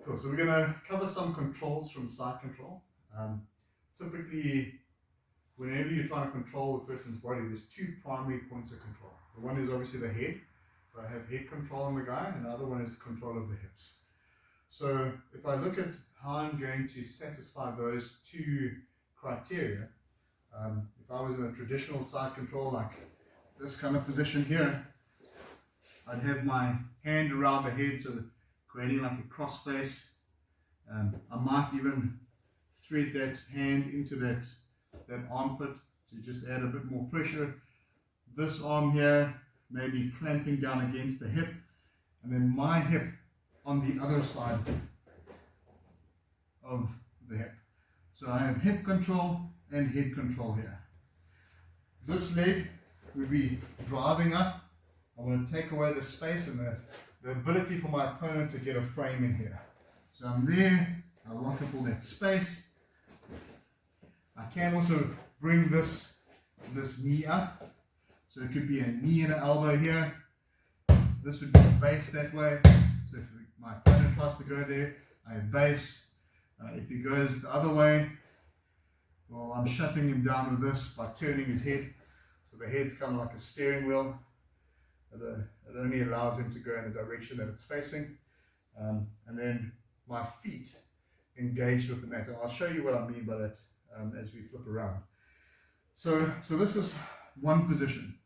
Cool, so we're going to cover some controls from side control. Typically, whenever you're trying to control a person's body, there's two primary points of control. The one is obviously the head. So I have head control on the guy, and the other one is control of the hips. So if I look at how I'm going to satisfy those two criteria, if I was in a traditional side control, like this kind of position here, I'd have my hand around the head, so creating like a cross face. I might even thread that hand into that armpit to just add a bit more pressure. This arm here maybe clamping down against the hip, and then my hip on the other side of the hip. So I have hip control and head control here. This leg would be driving up. I want to take away the space and the ability for my opponent to get a frame in here. So I'm there, I lock up all that space. I can also bring this knee up. So it could be a knee and an elbow here. This would be a base that way. So if my opponent tries to go there, I have base. If he goes the other way, well, I'm shutting him down with this by turning his head. So the head's kind of like a steering wheel. It only allows him to go in the direction that it's facing. And then my feet engaged with the mat. And I'll show you what I mean by that as we flip around. So this is one position.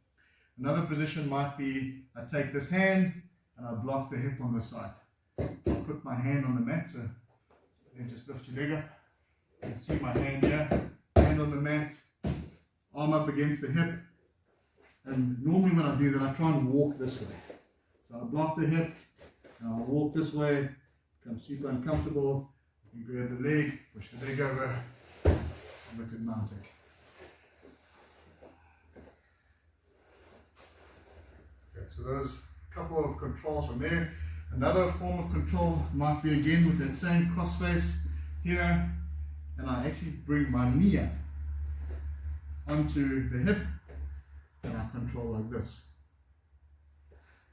Another position might be I take this hand and I block the hip on this side. I'll put my hand on the mat, so then just lift your leg up. You can see my hand here, hand on the mat, arm up against the hip. And normally when I do that, I try and walk this way. So I'll block the hip and I'll walk this way, become super uncomfortable. You can grab the leg, push the leg over, and look at mounting. So there's a couple of controls from there. Another form of control might be again with that same cross face here, and I actually bring my knee up onto the hip and I control like this.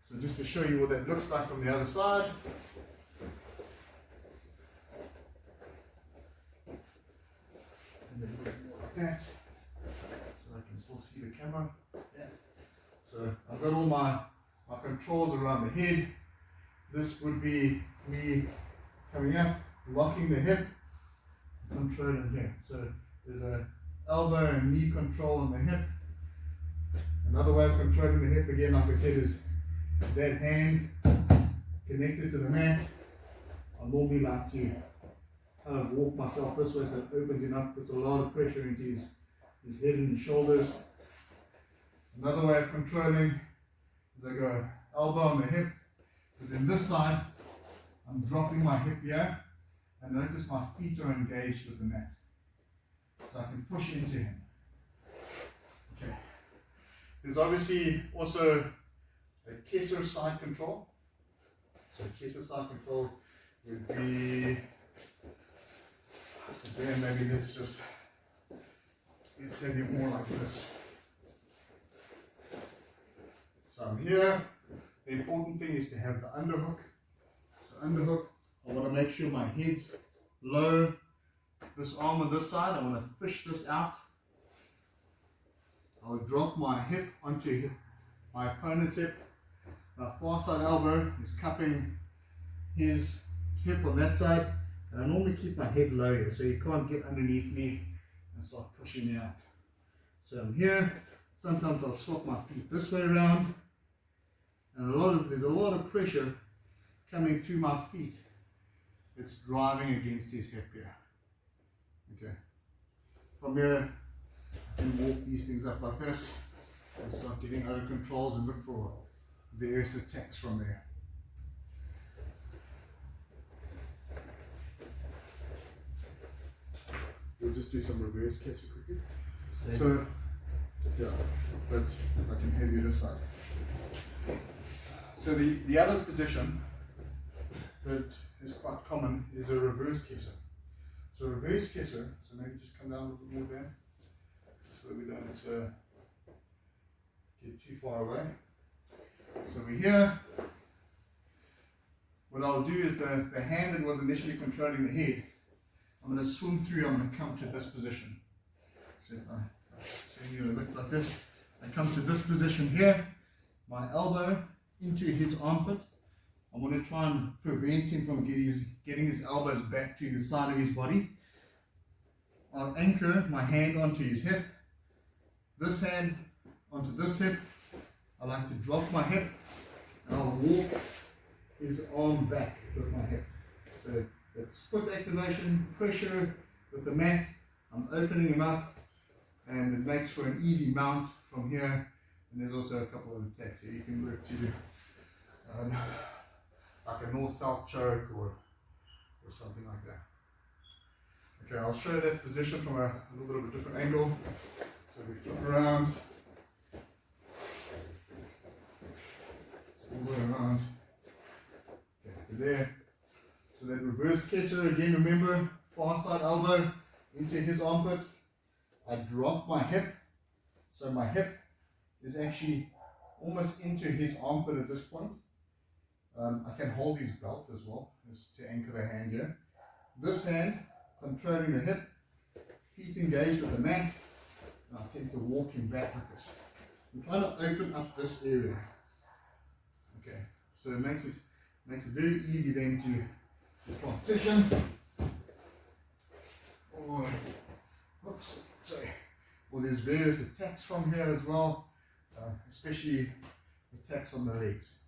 So just to show you what that looks like from the other side. And then like that, so I can still see the camera. Yeah. So I've got all my controls around the head. This would be me coming up, locking the hip, controlling here. So there's an elbow and knee control on the hip. Another way of controlling the hip, again, like I said, is that hand connected to the mat. I normally like to kind of walk myself this way so it opens him up, puts a lot of pressure into his head and his shoulders. Another way of controlling is I go elbow on the hip, but then this side, I'm dropping my hip here, and notice my feet are engaged with the mat. So I can push into him. Okay. There's obviously also a Kessler side control. So Kessler side control would be, so then maybe let's have it more like this. So I'm here. The important thing is to have the underhook. So underhook, I want to make sure my head's low. This arm on this side, I want to fish this out. I will drop my hip onto my opponent's hip. My far side elbow is cupping his hip on that side. And I normally keep my head low here, so you can't get underneath me and start pushing me out. So I'm here. Sometimes I'll swap my feet this way around. And there's a lot of pressure coming through my feet. It's driving against his hip here. Okay. From here, I can walk these things up like this and start getting other controls and look for various attacks from there. We'll just do some reverse Kessler quickly. So, yeah, but I can have you this side. So the other position that is quite common is a reverse Kessler. So reverse Kessler, so maybe just come down a little bit more there, just so that we don't get too far away. So we're here, what I'll do is the hand that was initially controlling the head, I'm going to swim through, I'm going to come to this position. So if I turn you a bit like this, I come to this position here, my elbow into his armpit. I want to try and prevent him from getting his elbows back to the side of his body. I'll anchor my hand onto his hip, this hand onto this hip. I like to drop my hip and I'll walk his arm back with my hip. So it's foot activation, pressure with the mat. I'm opening him up and it makes for an easy mount from here. And there's also a couple of attacks here. You can work to like a north-south choke or something like that. Okay, I'll show that position from a little bit of a different angle. So we flip around, all the way around, okay, to there. So that reverse kisser again, remember, far side elbow into his armpit. I drop my hip, so my hip is actually almost into his armpit at this point. I can hold his belt as well, just to anchor the hand here. This hand controlling the hip, feet engaged with the mat, and I tend to walk him back like this. I'm trying to open up this area. Okay, so it makes it very easy then to transition. Or, oops, sorry. Well, there's various attacks from here as well, especially attacks on the legs.